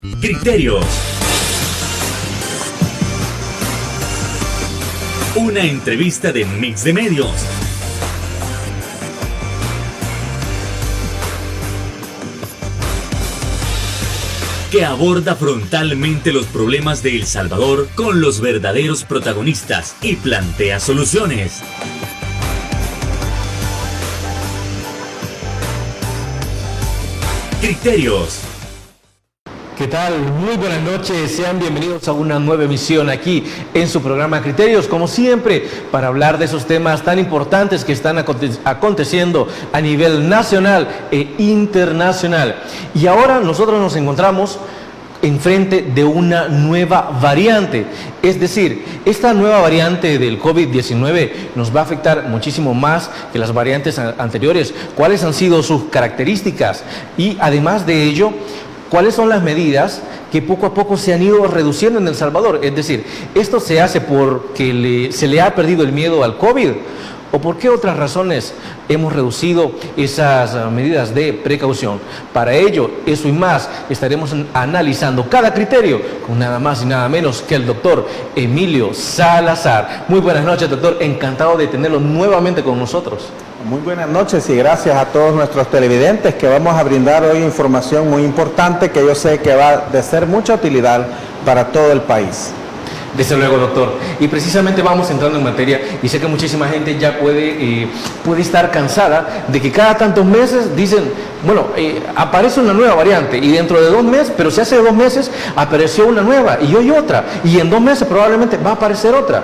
Criterios. Una entrevista de Mix de Medios. Que aborda frontalmente los problemas de El Salvador con los verdaderos protagonistas y plantea soluciones. Criterios. ¿Qué tal? Muy buenas noches, sean bienvenidos a una nueva emisión aquí en su programa Criterios, como siempre, para hablar de esos temas tan importantes que están aconteciendo a nivel nacional e internacional. Y ahora nosotros nos encontramos enfrente de una nueva variante, es decir, esta nueva variante del COVID-19 nos va a afectar muchísimo más que las variantes anteriores. ¿Cuáles han sido sus características? Y además de ello, ¿cuáles son las medidas que poco a poco se han ido reduciendo en El Salvador? Es decir, ¿esto se hace porque se le ha perdido el miedo al COVID? ¿O por qué otras razones hemos reducido esas medidas de precaución? Para ello, eso y más, estaremos analizando cada criterio con nada más y nada menos que el doctor Emilio Salazar. Muy buenas noches, doctor. Encantado de tenerlo nuevamente con nosotros. Muy buenas noches y gracias a todos nuestros televidentes que vamos a brindar hoy información muy importante que yo sé que va de ser mucha utilidad para todo el país. Desde luego, doctor. Y precisamente vamos entrando en materia y sé que muchísima gente ya puede estar cansada de que cada tantos meses dicen, bueno, aparece una nueva variante y dentro de 2 meses, pero si hace 2 meses apareció una nueva y hoy otra y en 2 meses probablemente va a aparecer otra.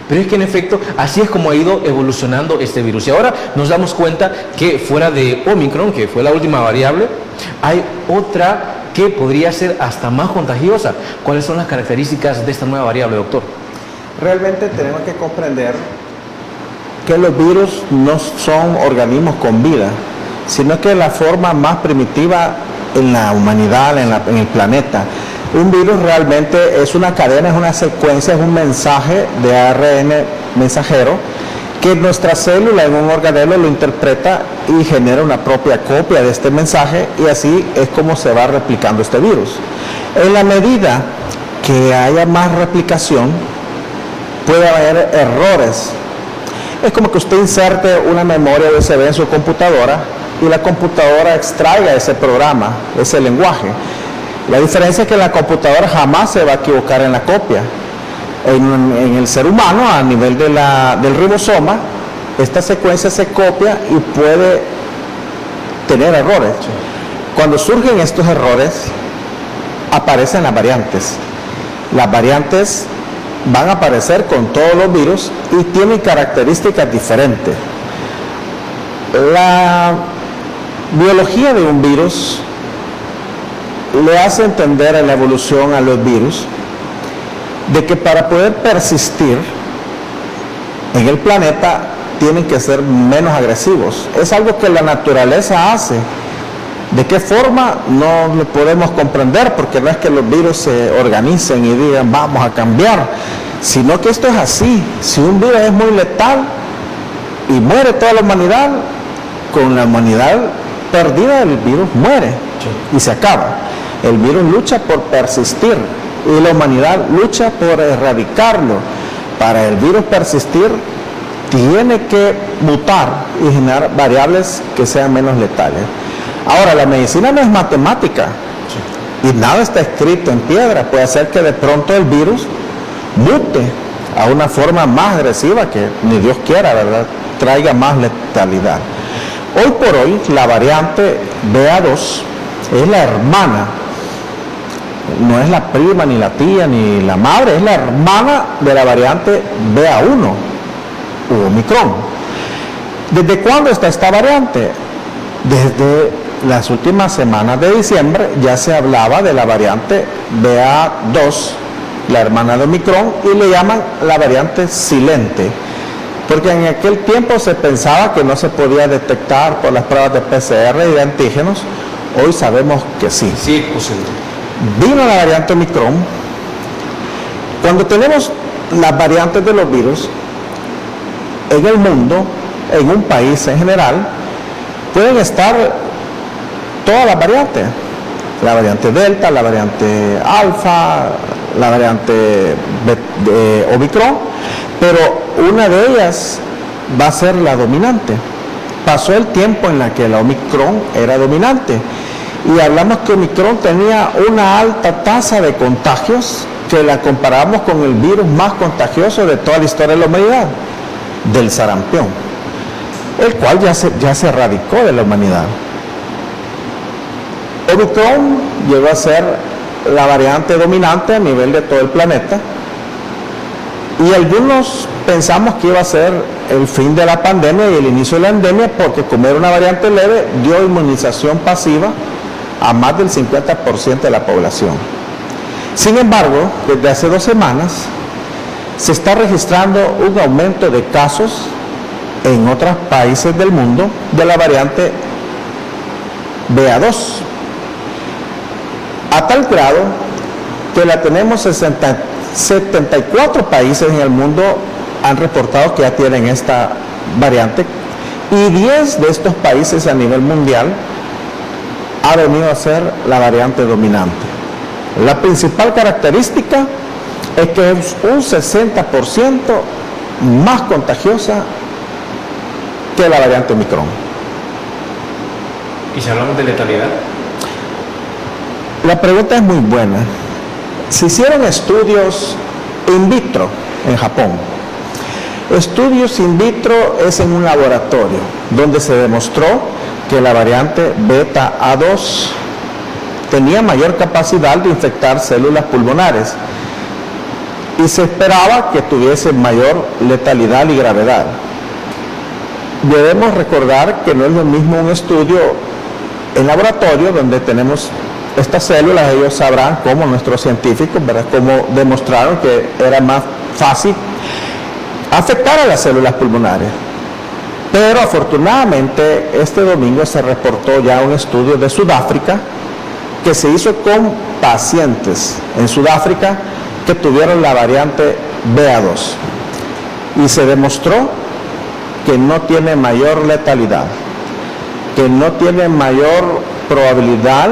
Pero es que en efecto así es como ha ido evolucionando este virus. Y ahora nos damos cuenta que fuera de Omicron, que fue la última variable, hay otra que podría ser hasta más contagiosa. ¿Cuáles son las características de esta nueva variable, doctor? Realmente tenemos que comprender que los virus no son organismos con vida, sino que la forma más primitiva en la humanidad, en el planeta. Un virus realmente es una cadena, es una secuencia, es un mensaje de ARN mensajero que nuestra célula en un organelo lo interpreta y genera una propia copia de este mensaje y así es como se va replicando este virus. En la medida que haya más replicación, puede haber errores. Es como que usted inserte una memoria USB en su computadora y la computadora extraiga ese programa, ese lenguaje. La diferencia es que la computadora jamás se va a equivocar en la copia. En el ser humano, a nivel del ribosoma, esta secuencia se copia y puede tener errores. Cuando surgen estos errores, aparecen las variantes. Las variantes van a aparecer con todos los virus y tienen características diferentes. La biología de un virus le hace entender en la evolución a los virus de que para poder persistir en el planeta tienen que ser menos agresivos. Es algo que la naturaleza hace. ¿De qué forma? No lo podemos comprender, porque no es que los virus se organicen y digan vamos a cambiar, sino que esto es así. Si un virus es muy letal y muere toda la humanidad, con la humanidad perdida el virus muere y se acaba. El virus lucha por persistir y la humanidad lucha por erradicarlo. Para el virus persistir, tiene que mutar y generar variables que sean menos letales. Ahora, la medicina no es matemática y nada está escrito en piedra. Puede ser que de pronto el virus mute a una forma más agresiva que ni Dios quiera, ¿verdad? Traiga más letalidad. Hoy por hoy, la variante BA2 es la hermana. No es la prima, ni la tía, ni la madre, es la hermana de la variante BA1 o Omicron. ¿Desde cuándo está esta variante? Desde las últimas semanas de diciembre ya se hablaba de la variante BA2, la hermana de Omicron, y le llaman la variante silente, porque en aquel tiempo se pensaba que no se podía detectar por las pruebas de PCR y de antígenos. Hoy sabemos que sí. Sí, es posible. Vino la variante Omicron. Cuando tenemos las variantes de los virus en el mundo, en un país en general, pueden estar todas las variantes. la variante Delta, la variante Alfa, la variante de Omicron, pero una de ellas va a ser la dominante. Pasó el tiempo en la que la Omicron era dominante y hablamos que Omicron tenía una alta tasa de contagios que la comparamos con el virus más contagioso de toda la historia de la humanidad, del sarampión, el cual ya se erradicó de la humanidad. Omicron llegó a ser la variante dominante a nivel de todo el planeta y algunos pensamos que iba a ser el fin de la pandemia y el inicio de la endemia, porque como era una variante leve dio inmunización pasiva a más del 50% de la población. Sin embargo, desde hace 2 semanas se está registrando un aumento de casos en otros países del mundo de la variante BA2, a tal grado que la tenemos 74 países en el mundo han reportado que ya tienen esta variante y 10 de estos países a nivel mundial ha venido a ser la variante dominante. La principal característica es que es un 60% más contagiosa que la variante Omicron. ¿Y si hablamos de letalidad? La pregunta es muy buena. Se hicieron estudios in vitro en Japón. Estudios in vitro es en un laboratorio donde se demostró que la variante beta A2 tenía mayor capacidad de infectar células pulmonares y se esperaba que tuviese mayor letalidad y gravedad. Debemos recordar que no es lo mismo un estudio en laboratorio donde tenemos estas células, ellos sabrán cómo nuestros científicos, ¿verdad?, cómo demostraron que era más fácil afectar a las células pulmonares. Pero afortunadamente este domingo se reportó ya un estudio de Sudáfrica que se hizo con pacientes en Sudáfrica que tuvieron la variante BA2 y se demostró que no tiene mayor letalidad, que no tiene mayor probabilidad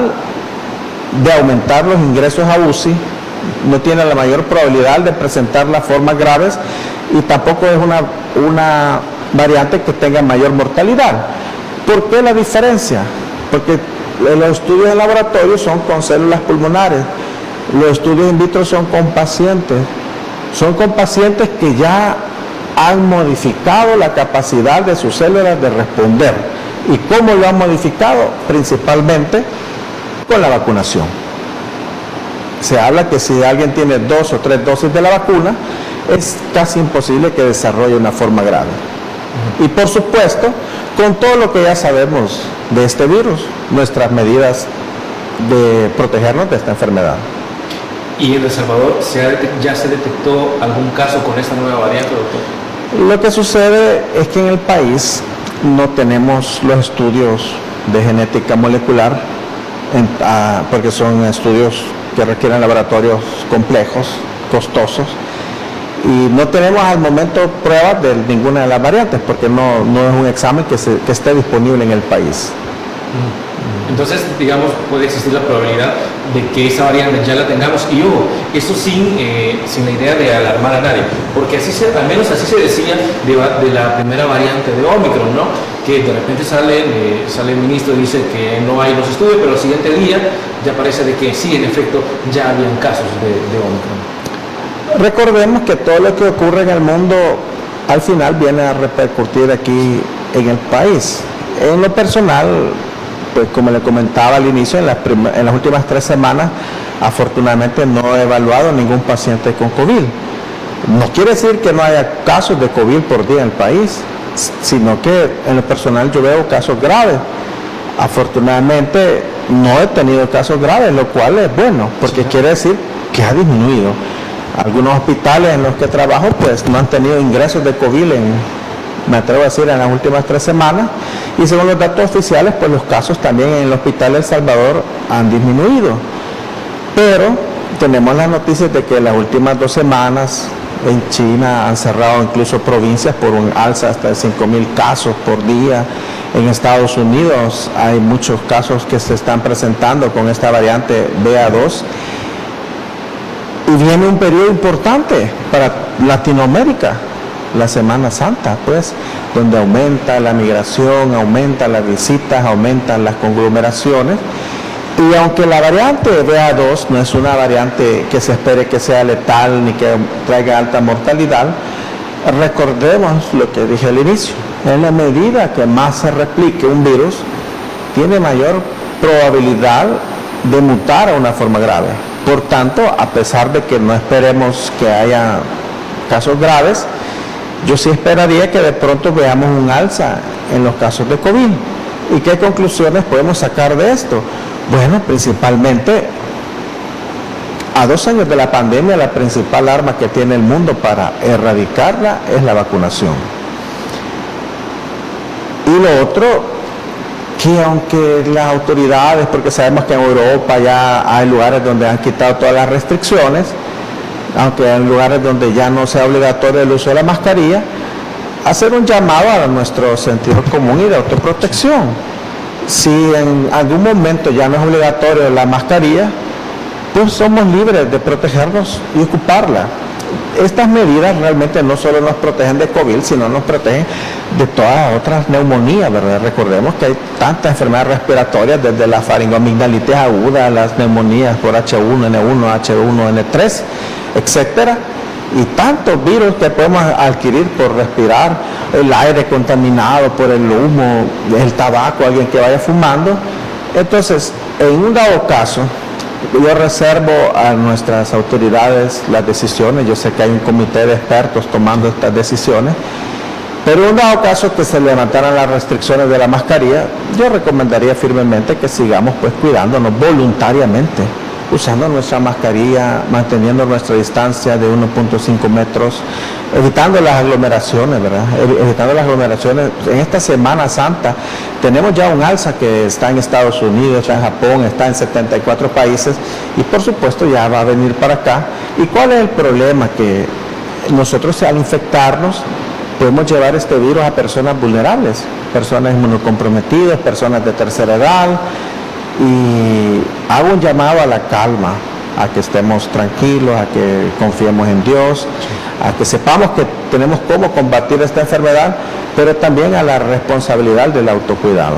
de aumentar los ingresos a UCI, no tiene la mayor probabilidad de presentar las formas graves y tampoco es una variante que tenga mayor mortalidad. ¿Por qué la diferencia? Porque los estudios en laboratorio son con células pulmonares, los estudios in vitro son con pacientes que ya han modificado la capacidad de sus células de responder. ¿Y cómo lo han modificado? Principalmente con la vacunación. Se habla que si alguien tiene 2 o 3 dosis de la vacuna, es casi imposible que desarrolle una forma grave. Y por supuesto, con todo lo que ya sabemos de este virus, nuestras medidas de protegernos de esta enfermedad. ¿Y en El Salvador ya se detectó algún caso con esta nueva variante, doctor? Lo que sucede es que en el país no tenemos los estudios de genética molecular, porque son estudios que requieren laboratorios complejos, costosos, y no tenemos al momento pruebas de ninguna de las variantes, porque no es un examen que esté disponible en el país. Entonces, digamos, puede existir la probabilidad de que esa variante ya la tengamos, y ojo, eso sin la idea de alarmar a nadie, porque al menos así se decía de la primera variante de Omicron, ¿no? Que de repente sale el ministro y dice que no hay los estudios, pero al siguiente día ya parece de que sí, en efecto, ya habían casos de Omicron. Recordemos que todo lo que ocurre en el mundo al final viene a repercutir aquí en el país. En lo personal, pues como le comentaba al inicio, en las últimas 3 semanas, afortunadamente no he evaluado ningún paciente con COVID. No quiere decir que no haya casos de COVID por día en el país, sino que en lo personal yo veo casos graves. Afortunadamente no he tenido casos graves, lo cual es bueno, porque quiere decir que ha disminuido. Algunos hospitales en los que trabajo pues no han tenido ingresos de COVID me atrevo a decir, en las últimas 3 semanas, y según los datos oficiales, pues los casos también en el Hospital El Salvador han disminuido. Pero tenemos las noticias de que en las últimas 2 semanas en China han cerrado incluso provincias por un alza hasta de 5,000 casos por día. En Estados Unidos hay muchos casos que se están presentando con esta variante BA2 y viene un periodo importante para Latinoamérica, la Semana Santa, pues, donde aumenta la migración, aumentan las visitas, aumentan las conglomeraciones. Y aunque la variante BA2 no es una variante que se espere que sea letal ni que traiga alta mortalidad, recordemos lo que dije al inicio. En la medida que más se replique un virus, tiene mayor probabilidad de mutar a una forma grave. Por tanto, a pesar de que no esperemos que haya casos graves, yo sí esperaría que de pronto veamos un alza en los casos de COVID. ¿Y qué conclusiones podemos sacar de esto? Bueno, principalmente, a 2 años de la pandemia, la principal arma que tiene el mundo para erradicarla es la vacunación. Y lo otro, que aunque las autoridades, porque sabemos que en Europa ya hay lugares donde han quitado todas las restricciones, aunque hay lugares donde ya no sea obligatorio el uso de la mascarilla, hacer un llamado a nuestro sentido común y de autoprotección. Si en algún momento ya no es obligatorio la mascarilla, pues somos libres de protegernos y ocuparla. Estas medidas realmente no solo nos protegen de COVID, sino nos protegen de todas otras neumonías, ¿verdad? Recordemos que hay tantas enfermedades respiratorias, desde la faringoamigdalitis aguda, las neumonías por H1N1, H1N3, etcétera, y tantos virus que podemos adquirir por respirar el aire contaminado por el humo, el tabaco, alguien que vaya fumando. Entonces, en un dado caso, yo reservo a nuestras autoridades las decisiones. Yo sé que hay un comité de expertos tomando estas decisiones, pero en un dado caso que se levantaran las restricciones de la mascarilla, yo recomendaría firmemente que sigamos pues cuidándonos voluntariamente, usando nuestra mascarilla, manteniendo nuestra distancia de 1.5 metros, evitando las aglomeraciones, ¿verdad? Evitando las aglomeraciones. En esta Semana Santa tenemos ya un alza que está en Estados Unidos, está en Japón, está en 74 países y por supuesto ya va a venir para acá. ¿Y cuál es el problema? Que nosotros al infectarnos podemos llevar este virus a personas vulnerables, personas inmunocomprometidas, personas de tercera edad. Y hago un llamado a la calma, a que estemos tranquilos, a que confiemos en Dios, a que sepamos que tenemos cómo combatir esta enfermedad, pero también a la responsabilidad del autocuidado.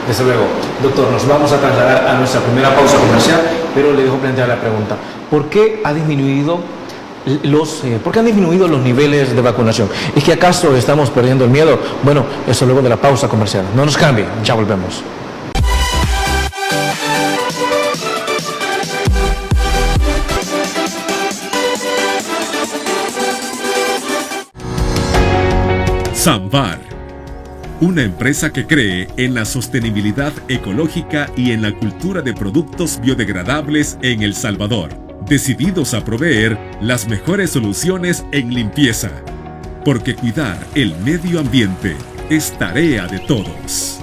Desde luego. Doctor, nos vamos a trasladar a nuestra primera pausa comercial, pero le dejo plantear la pregunta. ¿Por qué han disminuido los niveles de vacunación? ¿Es que acaso estamos perdiendo el miedo? Bueno, eso luego de la pausa comercial. No nos cambie, ya volvemos. Samvar, una empresa que cree en la sostenibilidad ecológica y en la cultura de productos biodegradables en El Salvador, decididos a proveer las mejores soluciones en limpieza, porque cuidar el medio ambiente es tarea de todos.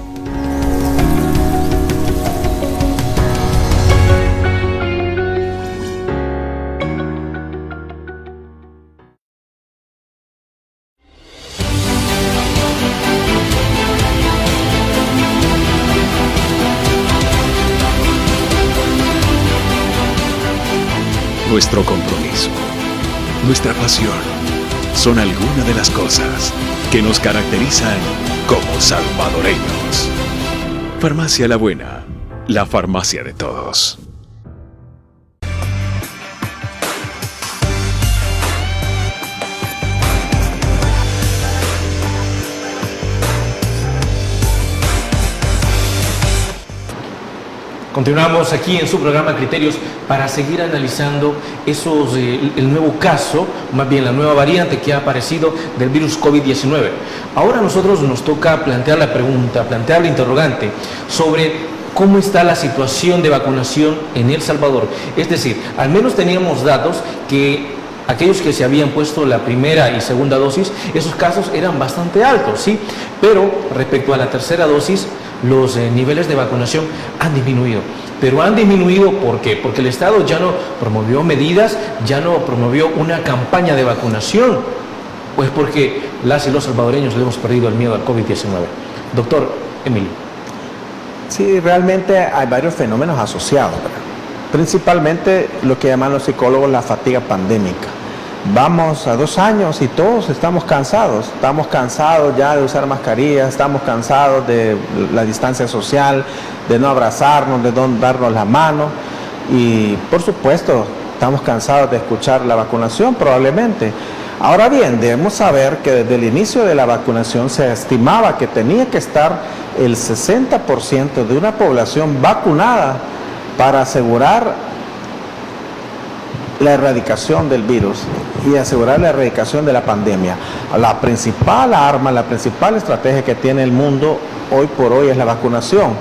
Nuestro compromiso, nuestra pasión, son algunas de las cosas que nos caracterizan como salvadoreños. Farmacia La Buena, la farmacia de todos. Continuamos aquí en su programa Criterios para seguir analizando el nuevo caso, más bien la nueva variante que ha aparecido del virus COVID-19. Ahora a nosotros nos toca plantear la pregunta, plantear la interrogante sobre cómo está la situación de vacunación en El Salvador. Es decir, al menos teníamos datos que aquellos que se habían puesto la primera y segunda dosis, esos casos eran bastante altos, ¿sí? Pero respecto a la tercera dosis, los niveles de vacunación han disminuido. Pero han disminuido, ¿por qué? Porque el Estado ya no promovió medidas, ya no promovió una campaña de vacunación. Pues porque las y los salvadoreños le hemos perdido el miedo al COVID-19. Doctor, Emilio. Sí, realmente hay varios fenómenos asociados, ¿verdad? Principalmente lo que llaman los psicólogos la fatiga pandémica. Vamos a 2 años y todos estamos cansados ya de usar mascarillas, estamos cansados de la distancia social, de no abrazarnos, de no darnos la mano y por supuesto estamos cansados de escuchar la vacunación probablemente. Ahora bien, debemos saber que desde el inicio de la vacunación se estimaba que tenía que estar el 60% de una población vacunada para asegurar la erradicación del virus y asegurar la erradicación de la pandemia. La principal arma, la principal estrategia que tiene el mundo hoy por hoy es la vacunación.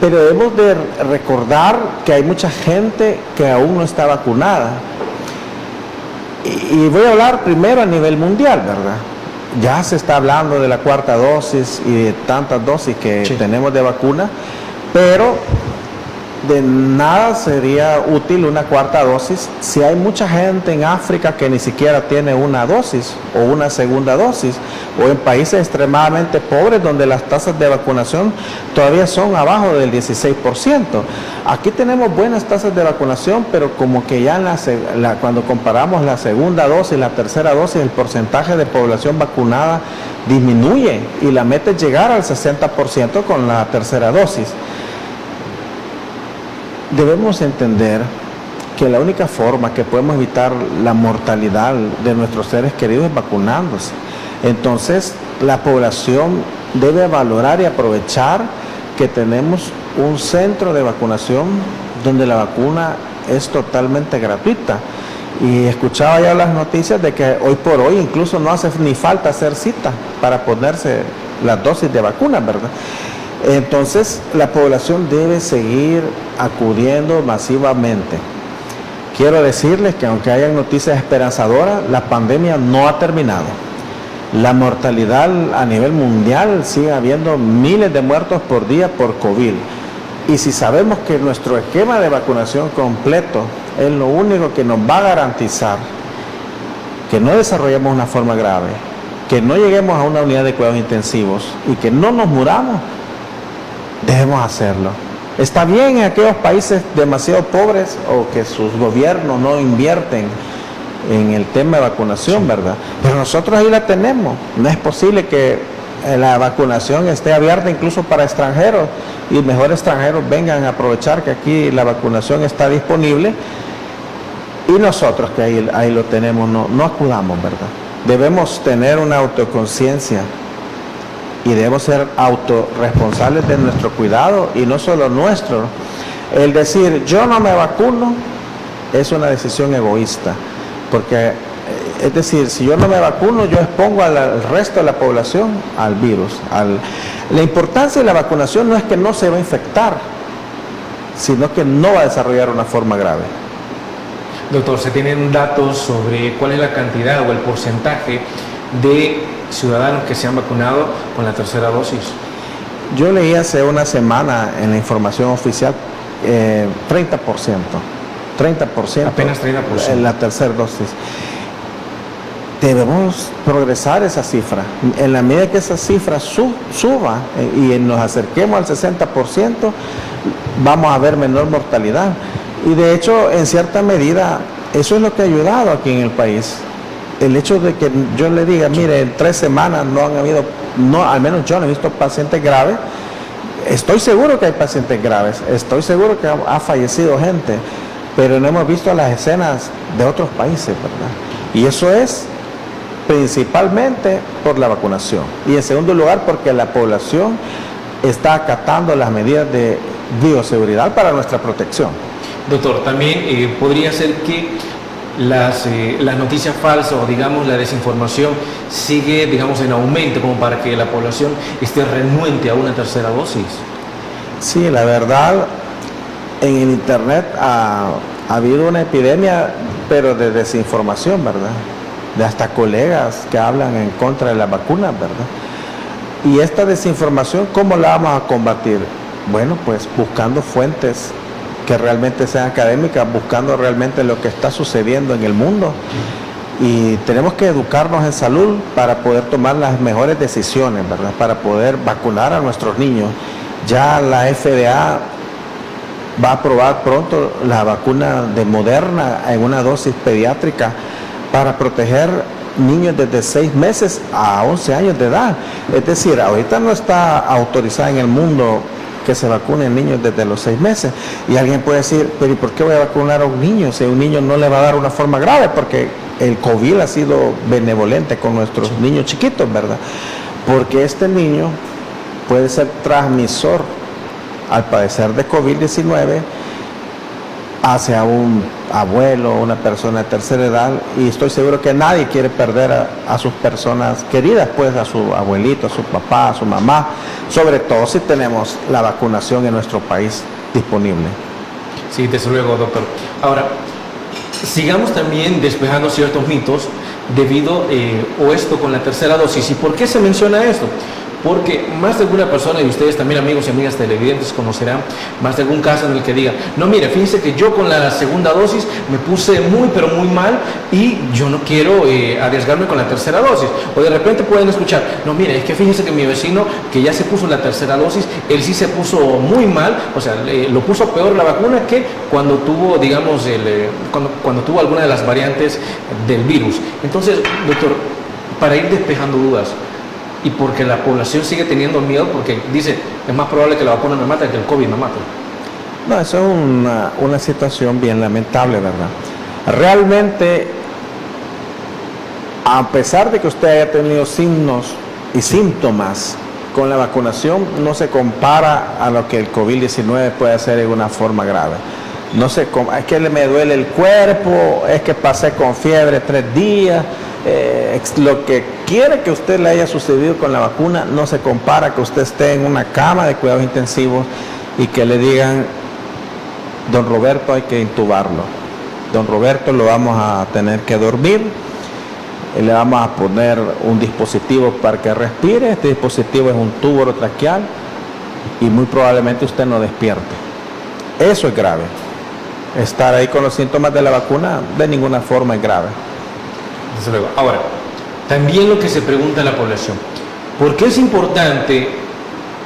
Pero debemos de recordar que hay mucha gente que aún no está vacunada. Y voy a hablar primero a nivel mundial, ¿verdad? Ya se está hablando de la 4ª dosis y de tantas dosis que tenemos de vacuna, pero de nada sería útil una 4ª dosis si hay mucha gente en África que ni siquiera tiene una dosis o una segunda dosis, o en países extremadamente pobres donde las tasas de vacunación todavía son abajo del 16%. Aquí tenemos buenas tasas de vacunación, pero como que ya cuando comparamos la segunda dosis y la tercera dosis, el porcentaje de población vacunada disminuye y la meta es llegar al 60% con la tercera dosis. Debemos entender que la única forma que podemos evitar la mortalidad de nuestros seres queridos es vacunándose. Entonces, la población debe valorar y aprovechar que tenemos un centro de vacunación donde la vacuna es totalmente gratuita. Y escuchaba ya las noticias de que hoy por hoy incluso no hace ni falta hacer cita para ponerse las dosis de vacuna, ¿verdad? Entonces, la población debe seguir acudiendo masivamente. Quiero decirles que aunque hayan noticias esperanzadoras, la pandemia no ha terminado. La mortalidad a nivel mundial sigue habiendo miles de muertos por día por COVID. Y si sabemos que nuestro esquema de vacunación completo es lo único que nos va a garantizar que no desarrollemos una forma grave, que no lleguemos a una unidad de cuidados intensivos y que no nos muramos, debemos hacerlo. Está bien en aquellos países demasiado pobres o que sus gobiernos no invierten en el tema de vacunación, ¿verdad? Pero nosotros ahí la tenemos. No es posible que la vacunación esté abierta incluso para extranjeros y mejor extranjeros vengan a aprovechar que aquí la vacunación está disponible y nosotros que ahí lo tenemos no acudamos, ¿verdad? Debemos tener una autoconciencia y debemos ser autorresponsables de nuestro cuidado y no solo nuestro. El decir yo no me vacuno es una decisión egoísta, porque es decir, si yo no me vacuno yo expongo al resto de la población al virus. La importancia de la vacunación no es que no se va a infectar, sino que no va a desarrollar una forma grave. Doctor, ¿se tienen datos sobre cuál es la cantidad o el porcentaje de ciudadanos que se han vacunado con la tercera dosis? Yo leí hace una semana en la información oficial 30%. Apenas 30%. En la tercera dosis. Debemos progresar esa cifra. En la medida que esa cifra suba y nos acerquemos al 60%, vamos a ver menor mortalidad. Y de hecho, en cierta medida, eso es lo que ha ayudado aquí en el país. El hecho de que yo le diga, mire, en 3 semanas no han habido, al menos yo no he visto pacientes graves. Estoy seguro que hay pacientes graves, estoy seguro que ha fallecido gente, pero no hemos visto las escenas de otros países, ¿verdad? Y eso es principalmente por la vacunación. Y en segundo lugar, porque la población está acatando las medidas de bioseguridad para nuestra protección. Doctor, también podría ser que las noticias falsas o digamos la desinformación sigue digamos en aumento como para que la población esté renuente a una tercera dosis. Sí, la verdad, en el internet ha habido una epidemia, pero de desinformación, ¿verdad? De hasta colegas que hablan en contra de las vacunas, ¿verdad? Y esta desinformación, ¿cómo la vamos a combatir? Bueno, pues buscando fuentes que realmente sean académicas, buscando realmente lo que está sucediendo en el mundo. y tenemos que educarnos en salud para poder tomar las mejores decisiones, ¿verdad? Para poder vacunar a nuestros niños. Ya la FDA va a aprobar pronto la vacuna de Moderna en una dosis pediátrica para proteger niños desde 6 meses a 11 años de edad. Es decir, ahorita no está autorizada en el mundo que se vacunen niños desde los 6 meses. Y alguien puede decir, pero ¿y por qué voy a vacunar a un niño si a un niño no le va a dar una forma grave? Porque el COVID ha sido benevolente con nuestros niños chiquitos, ¿verdad? Porque este niño puede ser transmisor al padecer de COVID-19 hacia un abuelo, una persona de tercera edad, y estoy seguro que nadie quiere perder a sus personas queridas, pues a su abuelito, a su papá, a su mamá, sobre todo si tenemos la vacunación en nuestro país disponible. Sí, desde luego, doctor. Ahora, sigamos también despejando ciertos mitos debido o esto con la tercera dosis. ¿Y por qué se menciona esto? Porque más de alguna persona, y ustedes también, amigos y amigas televidentes, conocerán más de algún caso en el que diga, no, mire, fíjense que yo con la segunda dosis me puse muy, pero muy mal y yo no quiero arriesgarme con la tercera dosis. O de repente pueden escuchar, no, mire, es que fíjense que mi vecino que ya se puso la tercera dosis, él sí se puso muy mal, o sea, lo puso peor la vacuna que cuando tuvo, digamos, cuando tuvo alguna de las variantes del virus. Entonces, doctor, para ir despejando dudas, y porque la población sigue teniendo miedo, porque dice, es más probable que la vacuna me mate que el COVID me mate. No, eso es una situación bien lamentable, ¿verdad? Realmente, a pesar de que usted haya tenido signos y síntomas con la vacunación, no se compara a lo que el COVID-19 puede hacer en una forma grave. No sé, es que me duele el cuerpo, es que pasé con fiebre 3 días. Lo que quiere que usted le haya sucedido con la vacuna no se compara que usted esté en una cama de cuidados intensivos y que le digan, don Roberto hay que intubarlo, don Roberto lo vamos a tener que dormir, y le vamos a poner un dispositivo para que respire. Este dispositivo es un tubo orotraqueal y muy probablemente usted no despierte. Eso es grave. Estar ahí con los síntomas de la vacuna de ninguna forma es grave. Desde luego. Ahora, también lo que se pregunta a la población, ¿por qué es importante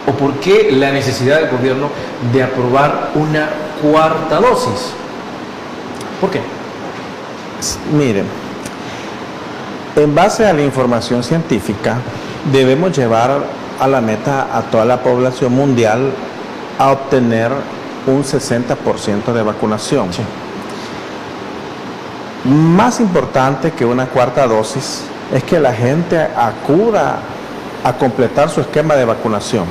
o por qué la necesidad del gobierno de aprobar una cuarta dosis? ¿Por qué? Miren, en base a la información científica, debemos llevar a la meta a toda la población mundial a obtener un 60% de vacunación. Sí. Más importante que una cuarta dosis es que la gente acuda a completar su esquema de vacunación.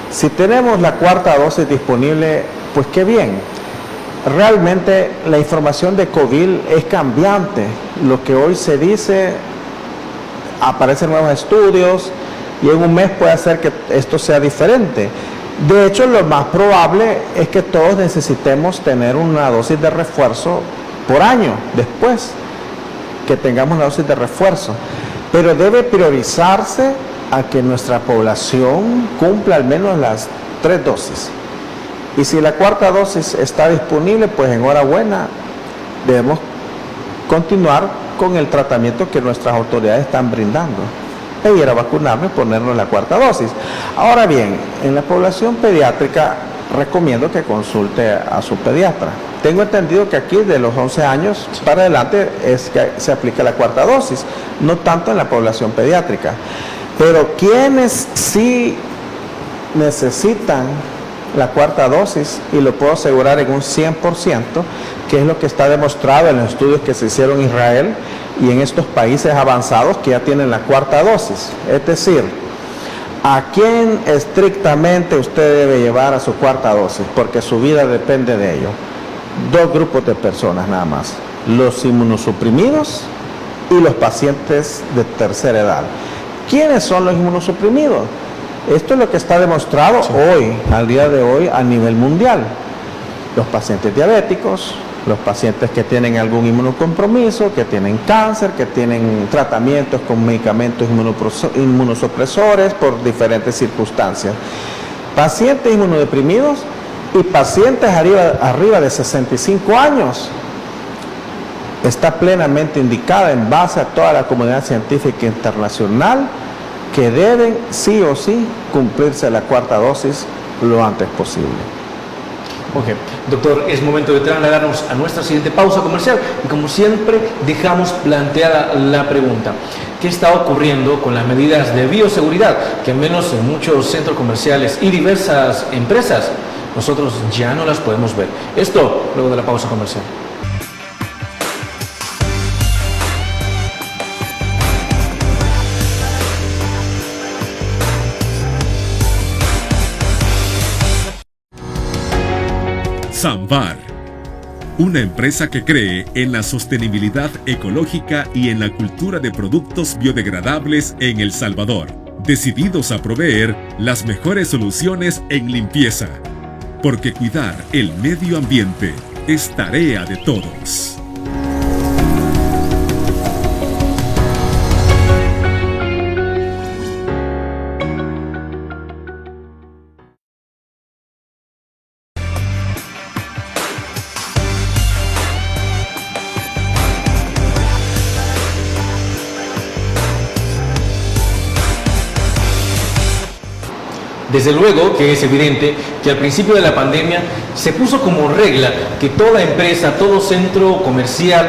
Si tenemos la cuarta dosis disponible, pues qué bien. Realmente la información de COVID es cambiante. Lo que hoy se dice, aparecen nuevos estudios y en un mes puede hacer que esto sea diferente. De hecho, lo más probable es que todos necesitemos tener una dosis de refuerzo por año después que tengamos la dosis de refuerzo, pero debe priorizarse a que nuestra población cumpla al menos las 3 dosis. Y si la cuarta dosis está disponible, pues enhorabuena, debemos continuar con el tratamiento que nuestras autoridades están brindando e ir a vacunarnos y ponernos la cuarta dosis. Ahora bien, en la población pediátrica recomiendo que consulte a su pediatra. Tengo entendido que aquí de los 11 años para adelante es que se aplica la cuarta dosis, no tanto en la población pediátrica. Pero quienes sí necesitan la cuarta dosis, y lo puedo asegurar en un 100%, que es lo que está demostrado en los estudios que se hicieron en Israel y en estos países avanzados que ya tienen la cuarta dosis. Es decir, ¿a quién estrictamente usted debe llevar a su cuarta dosis? Porque su vida depende de ello. 2 grupos de personas nada más: los inmunosuprimidos y los pacientes de tercera edad. ¿Quiénes son los inmunosuprimidos? Esto es lo que está demostrado hoy, al día de hoy, a nivel mundial. Los pacientes diabéticos, los pacientes que tienen algún inmunocompromiso, que tienen cáncer, que tienen tratamientos con medicamentos inmunosupresores por diferentes circunstancias. Pacientes inmunodeprimidos y pacientes arriba de 65 años. está plenamente indicada en base a toda la comunidad científica internacional que deben sí o sí cumplirse la cuarta dosis lo antes posible. Ok, doctor, es momento de trasladarnos a nuestra siguiente pausa comercial y como siempre dejamos planteada la pregunta: ¿qué está ocurriendo con las medidas de bioseguridad que al menos en muchos centros comerciales y diversas empresas nosotros ya no las podemos ver? Esto luego de la pausa comercial. Samvar, una empresa que cree en la sostenibilidad ecológica y en la cultura de productos biodegradables en El Salvador, decididos a proveer las mejores soluciones en limpieza, porque cuidar el medio ambiente es tarea de todos. Desde luego que es evidente que al principio de la pandemia se puso como regla que toda empresa, todo centro comercial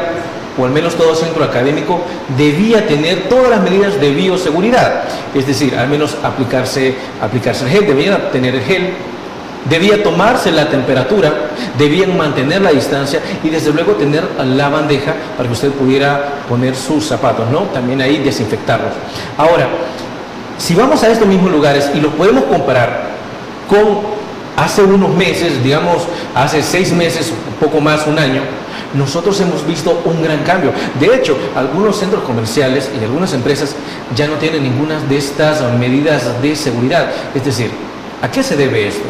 o al menos todo centro académico debía tener todas las medidas de bioseguridad, es decir, al menos aplicarse el gel, debían tener el gel, debía tomarse la temperatura, debían mantener la distancia y desde luego tener la bandeja para que usted pudiera poner sus zapatos, ¿no? También ahí desinfectarlos. Ahora, si vamos a estos mismos lugares y los podemos comparar con hace unos meses, digamos hace 6 meses, un poco más, un año, nosotros hemos visto un gran cambio. De hecho, algunos centros comerciales y algunas empresas ya no tienen ninguna de estas medidas de seguridad. Es decir, ¿a qué se debe esto,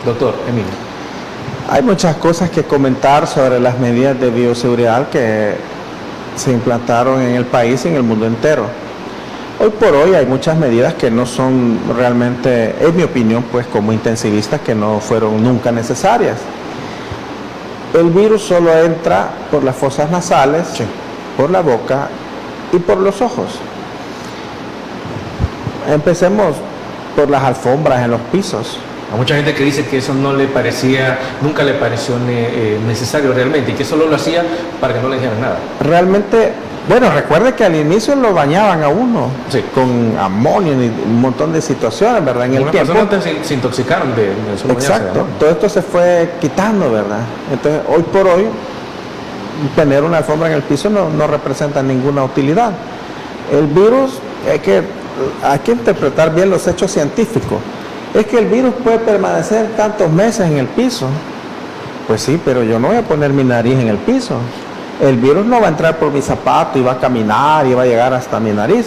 doctor Emilio? Hay muchas cosas que comentar sobre las medidas de bioseguridad que se implantaron en el país y en el mundo entero. Hoy por hoy hay muchas medidas que no son realmente, en mi opinión, pues como intensivistas, que no fueron nunca necesarias. El virus solo entra por las fosas nasales, sí, por la boca y por los ojos. Empecemos por las alfombras en los pisos. A mucha gente que dice que eso no le parecía, nunca le pareció necesario realmente y que solo lo hacía para que no le dijeran nada. Realmente, bueno, recuerde que al inicio lo bañaban a uno, sí, con amonio y un montón de situaciones, ¿verdad? En el tiempo. Algunas personas se intoxicaron de su bañarse. Exacto, todo esto se fue quitando, ¿verdad? Entonces, hoy por hoy, tener una alfombra en el piso no representa ninguna utilidad. El virus, hay que interpretar bien los hechos científicos. Es que el virus puede permanecer tantos meses en el piso. Pues sí, pero yo no voy a poner mi nariz en el piso. El virus no va a entrar por mi zapato y va a caminar y va a llegar hasta mi nariz.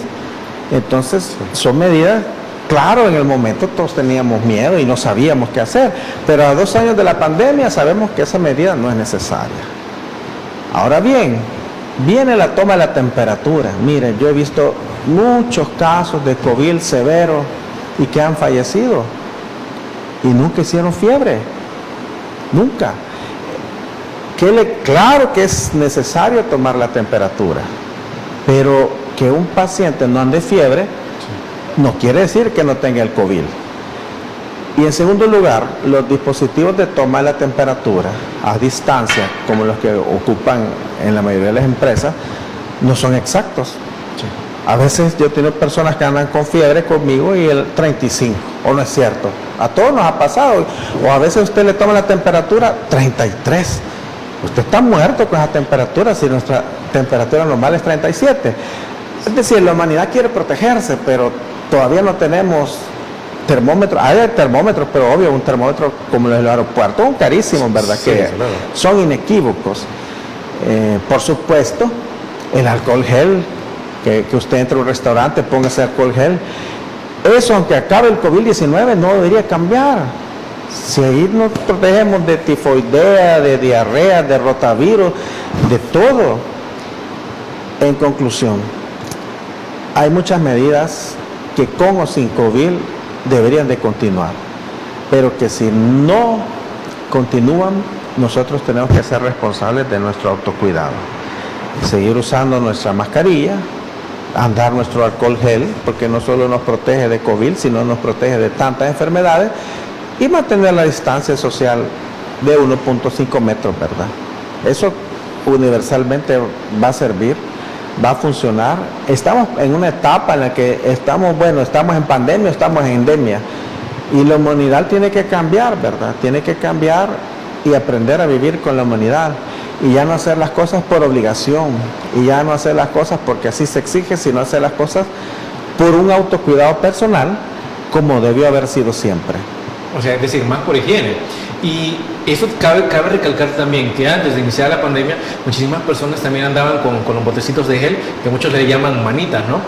Entonces, son medidas, claro, en el momento todos teníamos miedo y no sabíamos qué hacer, pero a 2 años de la pandemia sabemos que esa medida no es necesaria. Ahora bien, viene la toma de la temperatura. Miren, yo he visto muchos casos de COVID severo y que han fallecido y nunca hicieron fiebre, nunca. Claro que es necesario tomar la temperatura, pero que un paciente no ande fiebre no quiere decir que no tenga el COVID. Y en segundo lugar, los dispositivos de toma de la temperatura a distancia, como los que ocupan en la mayoría de las empresas, no son exactos. Sí. A veces yo tengo personas que andan con fiebre conmigo y el 35, o no es cierto. A todos nos ha pasado. O a veces usted le toma la temperatura 33. Usted está muerto con esa temperatura si nuestra temperatura normal es 37. Es decir, la humanidad quiere protegerse, pero todavía no tenemos termómetros. Hay termómetros, pero obvio, un termómetro como los del aeropuerto, son carísimos, ¿verdad? Sí, que claro, son inequívocos. Por supuesto, el alcohol gel, que usted entre a un restaurante, póngase alcohol gel. Eso, aunque acabe el COVID-19, no debería cambiar. Si ahí nos protegemos de tifoidea, de diarrea, de rotavirus, de todo. En conclusión, hay muchas medidas que con o sin COVID deberían de continuar, pero que si no continúan, nosotros tenemos que ser responsables de nuestro autocuidado. seguir usando nuestra mascarilla, andar nuestro alcohol gel, porque no solo nos protege de COVID, sino nos protege de tantas enfermedades, y mantener la distancia social de 1.5 metros, ¿verdad? Eso universalmente va a servir, va a funcionar. Estamos en una etapa en la que estamos en pandemia, estamos en endemia, y la humanidad tiene que cambiar, ¿verdad? Tiene que cambiar y aprender a vivir con la humanidad, y ya no hacer las cosas por obligación, y ya no hacer las cosas porque así se exige, sino hacer las cosas por un autocuidado personal, como debió haber sido siempre. O sea, es decir, más por higiene. Y eso cabe recalcar también que antes de iniciar la pandemia, muchísimas personas también andaban con los botecitos de gel, que muchos le llaman manitas, ¿no?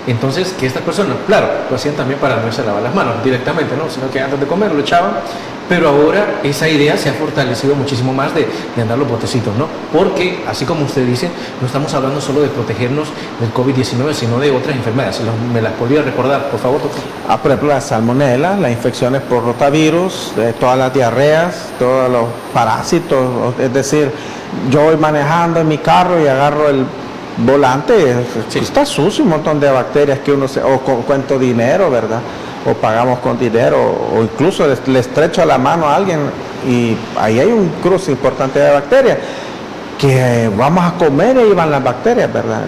Entonces, que estas personas, claro, lo hacían también para no irse a lavar las manos directamente, ¿no? Sino que antes de comer lo echaban. Pero ahora esa idea se ha fortalecido muchísimo más de andar los botecitos, ¿no? Porque, así como usted dice, no estamos hablando solo de protegernos del COVID-19, sino de otras enfermedades. ¿Me las podría recordar, por favor, doctor? Por ejemplo, la salmonela, las infecciones por rotavirus, todas las diarreas, todos los parásitos. Es decir, yo voy manejando en mi carro y agarro el volante, sí, está sucio, un montón de bacterias que uno o con cuánto dinero, ¿verdad? O pagamos con dinero, o incluso le estrecho la mano a alguien y ahí hay un cruce importante de bacterias que vamos a comer y ahí van las bacterias, ¿verdad?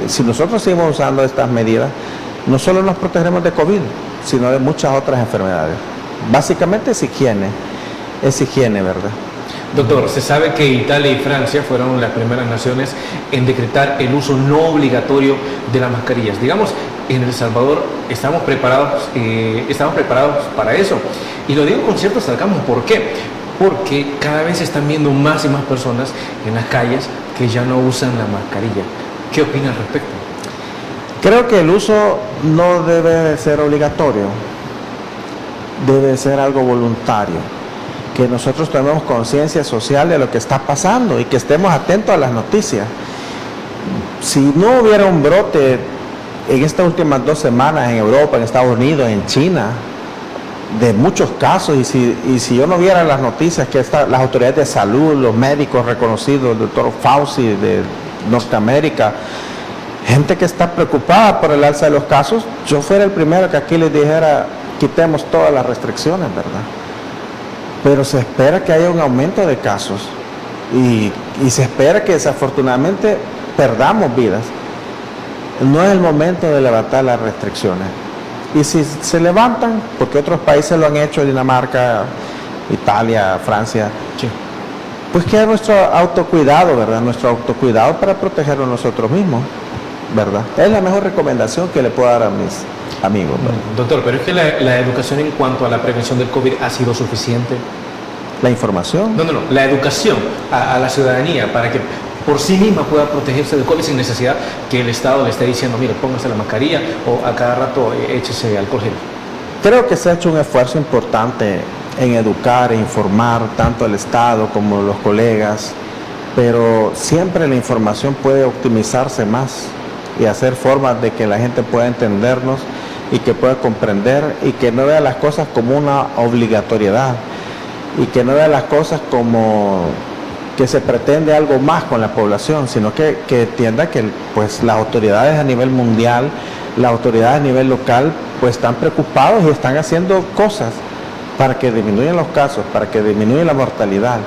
Si nosotros seguimos usando estas medidas, no solo nos protegeremos de COVID, sino de muchas otras enfermedades. Básicamente es higiene, ¿verdad? Doctor, se sabe que Italia y Francia fueron las primeras naciones en decretar el uso no obligatorio de las mascarillas. Digamos, en El Salvador estamos preparados para eso. Y lo digo con cierto sarcasmo. ¿Por qué? Porque cada vez se están viendo más y más personas en las calles que ya no usan la mascarilla. ¿Qué opina al respecto? Creo que el uso no debe de ser obligatorio, debe ser algo voluntario. Que nosotros tomemos conciencia social de lo que está pasando y que estemos atentos a las noticias. Si no hubiera un brote en estas últimas 2 semanas en Europa, en Estados Unidos, en China, de muchos casos, y si yo no viera las noticias que las autoridades de salud, los médicos reconocidos, el doctor Fauci de Norteamérica, gente que está preocupada por el alza de los casos, yo fuera el primero que aquí les dijera, quitemos todas las restricciones, ¿verdad? Pero se espera que haya un aumento de casos y se espera que desafortunadamente perdamos vidas. No es el momento de levantar las restricciones. Y si se levantan, porque otros países lo han hecho, Dinamarca, Italia, Francia, sí, pues que hay nuestro autocuidado, ¿verdad? Nuestro autocuidado para protegernos nosotros mismos, ¿verdad? Es la mejor recomendación que le puedo dar a mis amigos, ¿verdad? Doctor, pero es que la educación en cuanto a la prevención del COVID ha sido suficiente. ¿La información? No, la educación a la ciudadanía para que por sí misma pueda protegerse del COVID sin necesidad que el Estado le esté diciendo, mire, póngase la mascarilla o a cada rato échese alcohol gel. Creo que se ha hecho un esfuerzo importante en educar e informar tanto el Estado como los colegas, pero siempre la información puede optimizarse más y hacer formas de que la gente pueda entendernos y que pueda comprender y que no vea las cosas como una obligatoriedad y que no vea las cosas como que se pretende algo más con la población, sino que entienda que pues las autoridades a nivel mundial, las autoridades a nivel local, pues están preocupados y están haciendo cosas para que disminuyan los casos, para que disminuya la mortalidad.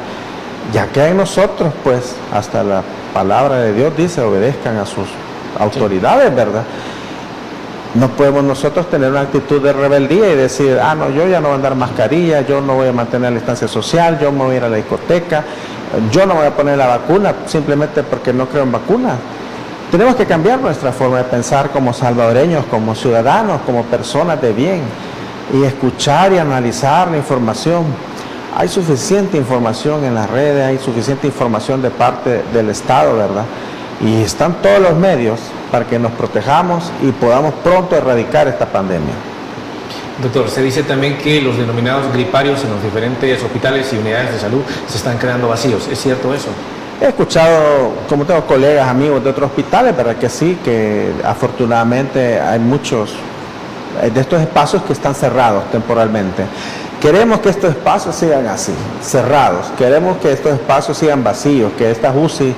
Ya que en nosotros, pues, hasta la palabra de Dios dice, obedezcan a sus autoridades, ¿verdad? No podemos nosotros tener una actitud de rebeldía y decir, no, yo ya no voy a andar mascarilla, yo no voy a mantener la distancia social, yo me voy a ir a la discoteca, yo no voy a poner la vacuna simplemente porque no creo en vacunas. Tenemos que cambiar nuestra forma de pensar como salvadoreños, como ciudadanos, como personas de bien y escuchar y analizar la información. Hay suficiente información en las redes, hay suficiente información de parte del Estado, ¿verdad? Y están todos los medios para que nos protejamos y podamos pronto erradicar esta pandemia. Doctor, se dice también que los denominados griparios en los diferentes hospitales y unidades de salud se están quedando vacíos. ¿Es cierto eso? He escuchado, como tengo colegas, amigos de otros hospitales, ¿verdad? Que sí, que afortunadamente hay muchos de estos espacios que están cerrados temporalmente. Queremos que estos espacios sigan así, cerrados. Queremos que estos espacios sigan vacíos, que estas UCI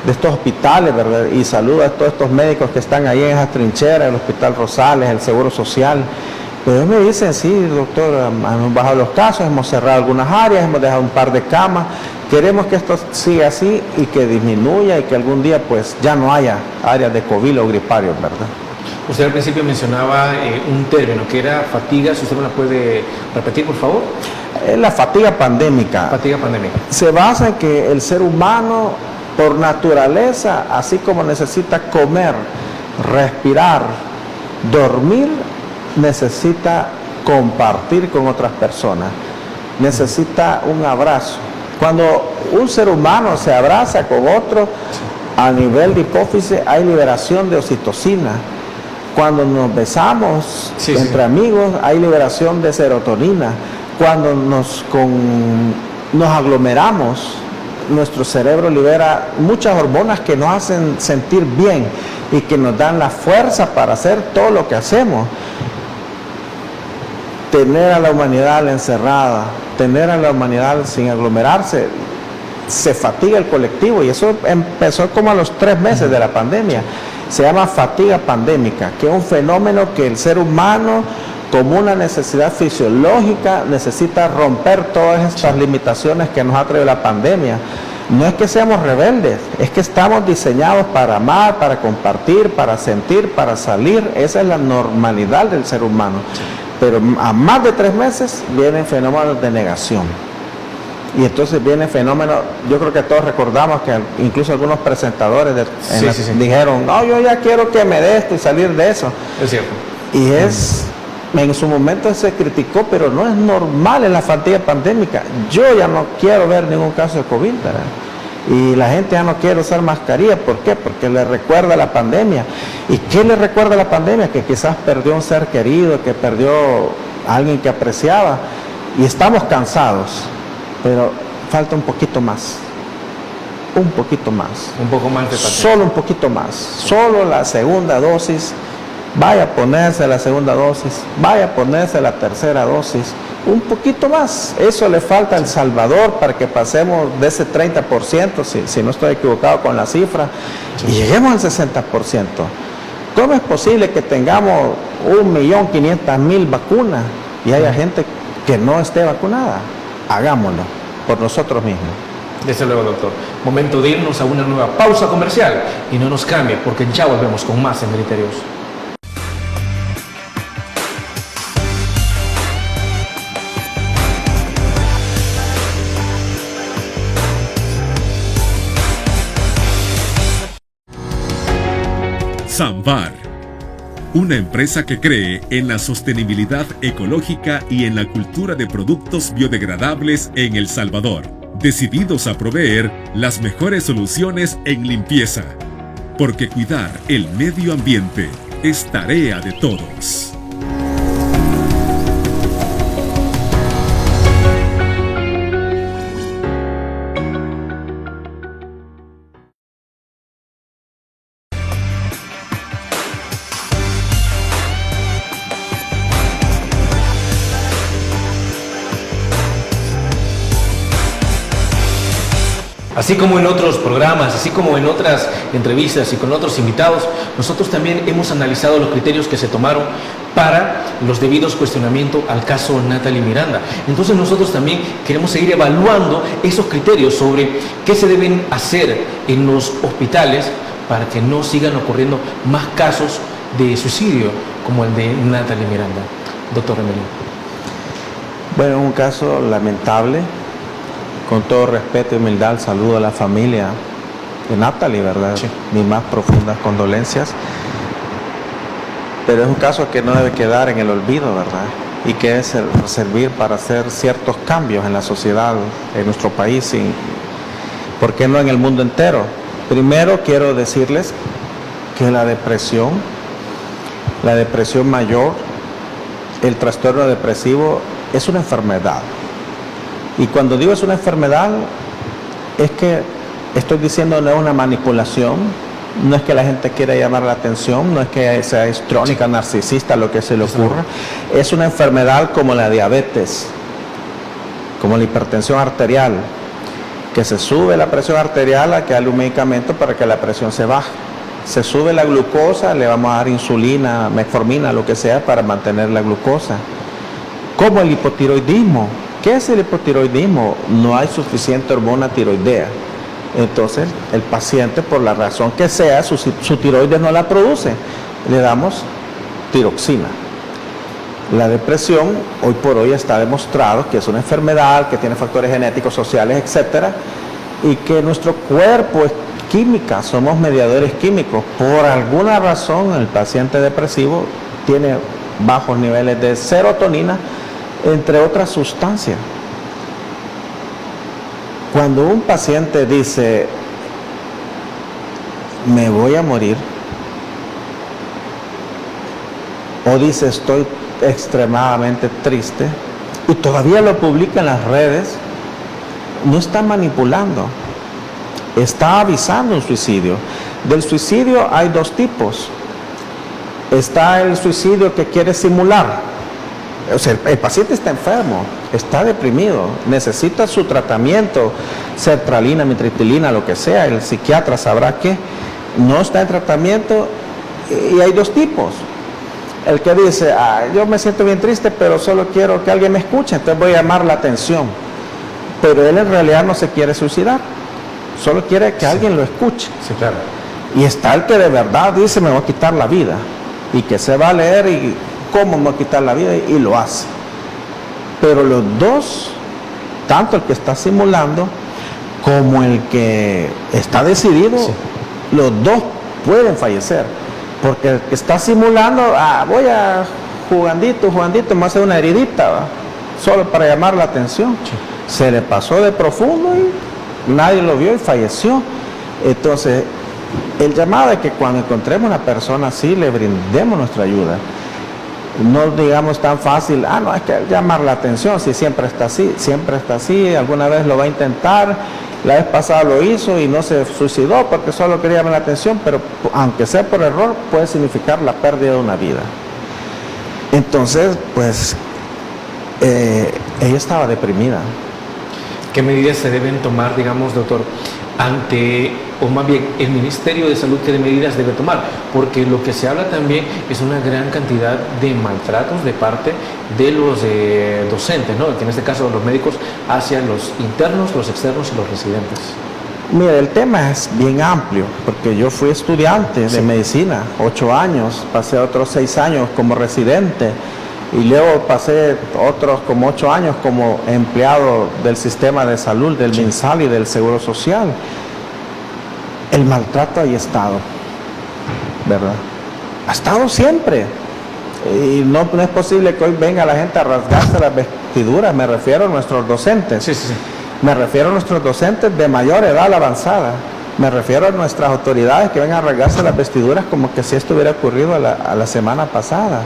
estos hospitales, ¿verdad? Y saludo a todos estos médicos que están ahí en esas trincheras, el Hospital Rosales, el Seguro Social. Pero me dicen, sí, doctor, hemos bajado los casos, hemos cerrado algunas áreas, hemos dejado un par de camas. Queremos que esto siga así y que disminuya y que algún día pues ya no haya áreas de COVID o griparios, ¿verdad? Usted al principio mencionaba un término que era fatiga, si usted me la puede repetir, por favor. La fatiga pandémica. Fatiga pandémica. Se basa en que el ser humano, por naturaleza, así como necesita comer, respirar, dormir, necesita compartir con otras personas, necesita un abrazo. Cuando un ser humano se abraza con otro, a nivel de hipófisis hay liberación de oxitocina. Cuando nos besamos entre amigos, hay liberación de serotonina. Cuando nos aglomeramos, nuestro cerebro libera muchas hormonas que nos hacen sentir bien y que nos dan la fuerza para hacer todo lo que hacemos. Tener a la humanidad encerrada, tener a la humanidad sin aglomerarse, se fatiga el colectivo, y eso empezó como a los 3 meses de la pandemia. Se llama fatiga pandémica, que es un fenómeno que el ser humano, como una necesidad fisiológica, necesita romper todas estas limitaciones que nos ha traído la pandemia. No es que seamos rebeldes, es que estamos diseñados para amar, para compartir, para sentir, para salir. Esa es la normalidad del ser humano. Pero a más de 3 meses vienen fenómenos de negación. Y entonces viene fenómeno, yo creo que todos recordamos que incluso algunos presentadores dijeron, no, yo ya quiero que me dé esto y salir de eso. Es cierto. Y en su momento se criticó, pero no es normal en la fatiga pandémica. Yo ya no quiero ver ningún caso de COVID, ¿verdad? Y la gente ya no quiere usar mascarilla. ¿Por qué? Porque le recuerda la pandemia. ¿Y qué le recuerda la pandemia? Que quizás perdió un ser querido, que perdió a alguien que apreciaba. Y estamos cansados, pero falta un poquito más. Un poquito más. Un poco más de paciencia. Solo un poquito más. Solo la segunda dosis. Vaya a ponerse la segunda dosis. Vaya a ponerse la tercera dosis. Un poquito más. Eso le falta a El Salvador para que pasemos de ese 30%, si no estoy equivocado con la cifra, y lleguemos al 60%. ¿Cómo es posible que tengamos 1.500.000 vacunas y haya gente que no esté vacunada? Hagámoslo por nosotros mismos. Desde luego, doctor. Momento de irnos a una nueva pausa comercial y no nos cambie, porque ya volvemos con más en Criterios. Samvar, una empresa que cree en la sostenibilidad ecológica y en la cultura de productos biodegradables en El Salvador, decididos a proveer las mejores soluciones en limpieza, porque cuidar el medio ambiente es tarea de todos. Así como en otros programas, así como en otras entrevistas y con otros invitados, nosotros también hemos analizado los criterios que se tomaron para los debidos cuestionamientos al caso Natalie Miranda. Entonces nosotros también queremos seguir evaluando esos criterios sobre qué se deben hacer en los hospitales para que no sigan ocurriendo más casos de suicidio como el de Natalie Miranda. Doctor Remelín. Bueno, un caso lamentable. Con todo respeto y humildad, saludo a la familia de Natalie, ¿verdad? Sí. Mis más profundas condolencias. Pero es un caso que no debe quedar en el olvido, ¿verdad? Y que debe servir para hacer ciertos cambios en la sociedad, en nuestro país, y ¿por qué no en el mundo entero? Primero quiero decirles que la depresión mayor, el trastorno depresivo, es una enfermedad. Y cuando digo es una enfermedad, es que estoy diciendo no es una manipulación, no es que la gente quiera llamar la atención, no es que sea histrónica, narcisista, lo que se le ocurra. Es una enfermedad como la diabetes, como la hipertensión arterial, que se sube la presión arterial, hay que darle un medicamento para que la presión se baje. Se sube la glucosa, le vamos a dar insulina, metformina, lo que sea, para mantener la glucosa. Como el hipotiroidismo. ¿Qué es el hipotiroidismo? No hay suficiente hormona tiroidea. Entonces, el paciente, por la razón que sea, su tiroides no la produce. Le damos tiroxina. La depresión, hoy por hoy está demostrado que es una enfermedad, que tiene factores genéticos, sociales, etcétera, y que nuestro cuerpo es química, somos mediadores químicos. Por alguna razón, el paciente depresivo tiene bajos niveles de serotonina, entre otras sustancias. Cuando un paciente dice, me voy a morir, o dice, estoy extremadamente triste, y todavía lo publica en las redes, no está manipulando, está avisando un suicidio. Del suicidio hay dos tipos. Está el suicidio que quiere simular. O sea, el paciente está enfermo, está deprimido, necesita su tratamiento, sertralina, mitriptilina, lo que sea, el psiquiatra sabrá que no está en tratamiento. Y hay dos tipos. El que dice, yo me siento bien triste, pero solo quiero que alguien me escuche, entonces voy a llamar la atención. Pero él en realidad no se quiere suicidar, solo quiere que alguien lo escuche. Sí, claro. Y está el que de verdad dice, me voy a quitar la vida, y que se va a leer y cómo me voy a quitar la vida, y lo hace. Pero los dos, tanto el que está simulando como el que está decidido, sí, los dos pueden fallecer. Porque el que está simulando, voy a jugandito, me hace una heridita, ¿va? Solo para llamar la atención. Sí. Se le pasó de profundo y nadie lo vio y falleció. Entonces, el llamado es que cuando encontremos una persona así, le brindemos nuestra ayuda. No digamos tan fácil, no, hay que llamar la atención, si siempre está así, alguna vez lo va a intentar. La vez pasada lo hizo y no se suicidó porque solo quería llamar la atención, pero aunque sea por error, puede significar la pérdida de una vida. Entonces, pues, ella estaba deprimida. ¿Qué medidas se deben tomar, digamos, doctor, o más bien el Ministerio de Salud, qué medidas debe tomar? Porque lo que se habla también es una gran cantidad de maltratos de parte de los docentes, ¿no? Que en este caso los médicos hacia los internos, los externos y los residentes. Mira, el tema es bien amplio, porque yo fui estudiante de medicina, 8 años, pasé otros 6 años como residente, y luego pasé otros como 8 años como empleado del sistema de salud, del MinSal y del Seguro Social. El maltrato ahí ha estado, ¿verdad? Ha estado siempre. Y no es posible que hoy venga la gente a rasgarse las vestiduras. Me refiero a nuestros docentes. Sí. Me refiero a nuestros docentes de mayor edad avanzada. Me refiero a nuestras autoridades que vengan a rasgarse las vestiduras como que si esto hubiera ocurrido a la semana pasada.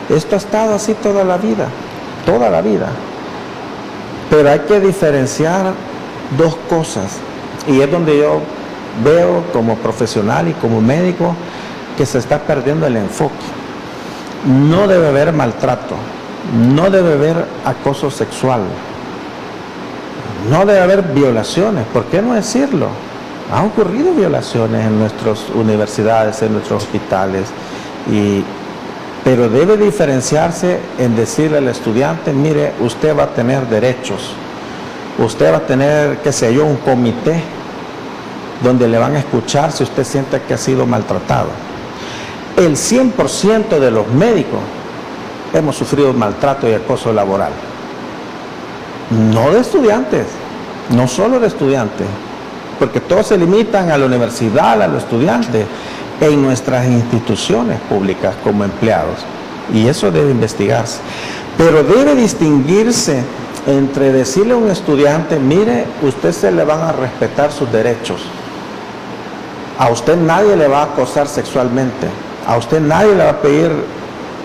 Esto ha estado así toda la vida. Pero hay que diferenciar dos cosas. Y es donde yo veo como profesional y como médico que se está perdiendo el enfoque. No debe haber maltrato, no debe haber acoso sexual, no debe haber violaciones. ¿Por qué no decirlo? Han ocurrido violaciones en nuestras universidades, en nuestros hospitales, pero debe diferenciarse en decirle al estudiante, mire, usted va a tener derechos, usted va a tener, qué sé yo, un comité donde le van a escuchar si usted siente que ha sido maltratado. El 100% de los médicos hemos sufrido maltrato y acoso laboral. No de estudiantes, no solo de estudiantes, porque todos se limitan a la universidad, a los estudiantes, en nuestras instituciones públicas como empleados. Y eso debe investigarse. Pero debe distinguirse entre decirle a un estudiante, mire, usted se le van a respetar sus derechos. A usted nadie le va a acosar sexualmente. A usted nadie le va a pedir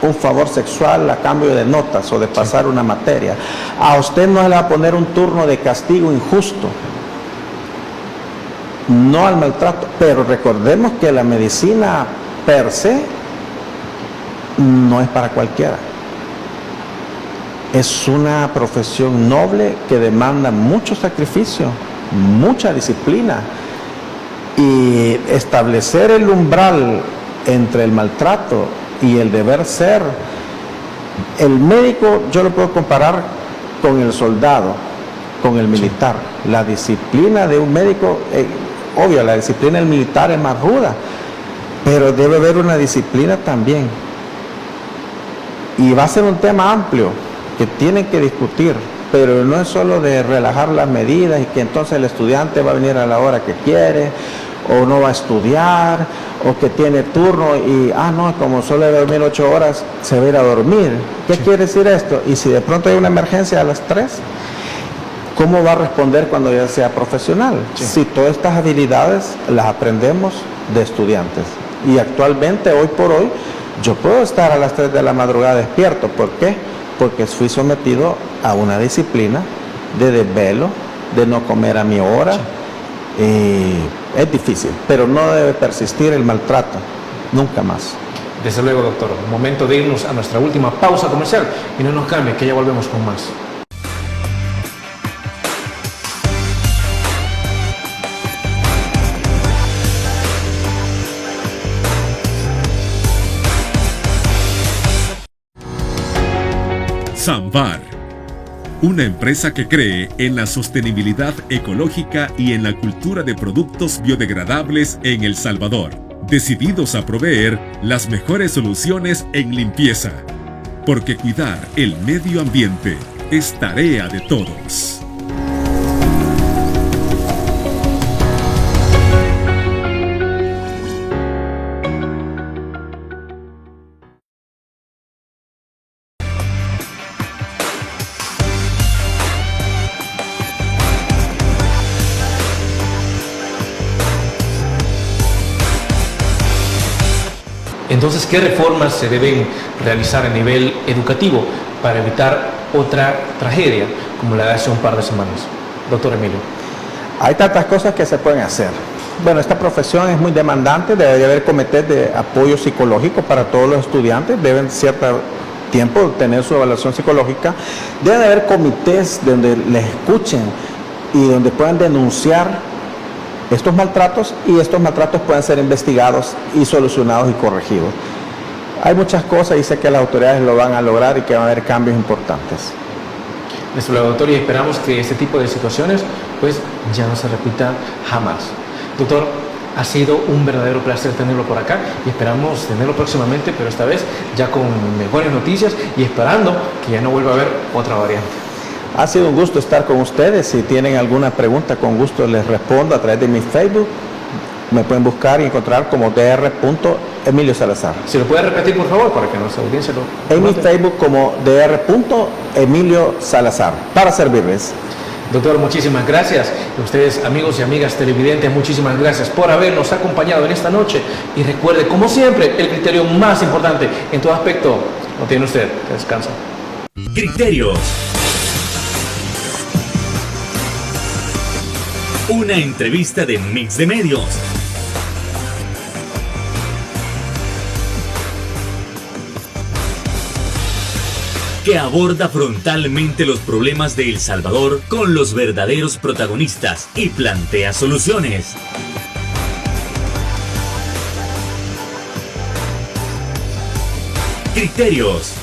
un favor sexual a cambio de notas o de pasar una materia. A usted no le va a poner un turno de castigo injusto. No al maltrato. Pero recordemos que la medicina per se no es para cualquiera. Es una profesión noble que demanda mucho sacrificio. mucha disciplina y establecer el umbral entre el maltrato y el deber ser. El médico yo lo puedo comparar con el soldado, con el militar. La disciplina de un médico, obvio, la disciplina del militar es más ruda, pero debe haber una disciplina también. Y va a ser un tema amplio que tienen que discutir, pero no es solo de relajar las medidas y que entonces el estudiante va a venir a la hora que quiere, o no va a estudiar, o que tiene turno y, no, como solo debe dormir 8 horas, se va a ir a dormir. ¿Qué quiere decir esto? Y si de pronto hay una emergencia a las 3, ¿cómo va a responder cuando ya sea profesional? Si todas estas habilidades las aprendemos de estudiantes. Y actualmente, hoy por hoy, yo puedo estar a las 3 de la madrugada despierto. ¿Por qué? Porque fui sometido a una disciplina de desvelo, de no comer a mi hora. Es difícil, pero no debe persistir el maltrato, nunca más. Desde luego, doctor. Momento de irnos a nuestra última pausa comercial y no nos cambie, que ya volvemos con más. Samvar, una empresa que cree en la sostenibilidad ecológica y en la cultura de productos biodegradables en El Salvador, decididos a proveer las mejores soluciones en limpieza, porque cuidar el medio ambiente es tarea de todos. Entonces, ¿qué reformas se deben realizar a nivel educativo para evitar otra tragedia como la de hace un par de semanas? Doctor Emilio. Hay tantas cosas que se pueden hacer. Bueno, esta profesión es muy demandante, debe haber comités de apoyo psicológico para todos los estudiantes, deben cierto tiempo tener su evaluación psicológica, debe haber comités donde les escuchen y donde puedan denunciar estos maltratos, y estos maltratos pueden ser investigados y solucionados y corregidos. Hay muchas cosas y sé que las autoridades lo van a lograr y que va a haber cambios importantes. Nuestro laboratorio, y esperamos que este tipo de situaciones pues ya no se repita jamás. Doctor, ha sido un verdadero placer tenerlo por acá y esperamos tenerlo próximamente, pero esta vez ya con mejores noticias y esperando que ya no vuelva a haber otra variante. Ha sido un gusto estar con ustedes. Si tienen alguna pregunta, con gusto les respondo a través de mi Facebook. Me pueden buscar y encontrar como Dr. Emilio Salazar. ¿Se lo puede repetir, por favor, para que nuestra audiencia lo... En mi Facebook como Dr. Emilio Salazar, para servirles. Doctor, muchísimas gracias. A ustedes, amigos y amigas televidentes, muchísimas gracias por habernos acompañado en esta noche. Y recuerde, como siempre, el criterio más importante en todo aspecto lo tiene usted. Que descansa. Criterios. Una entrevista de Mix de Medios. Que aborda frontalmente los problemas de El Salvador con los verdaderos protagonistas y plantea soluciones. Criterios.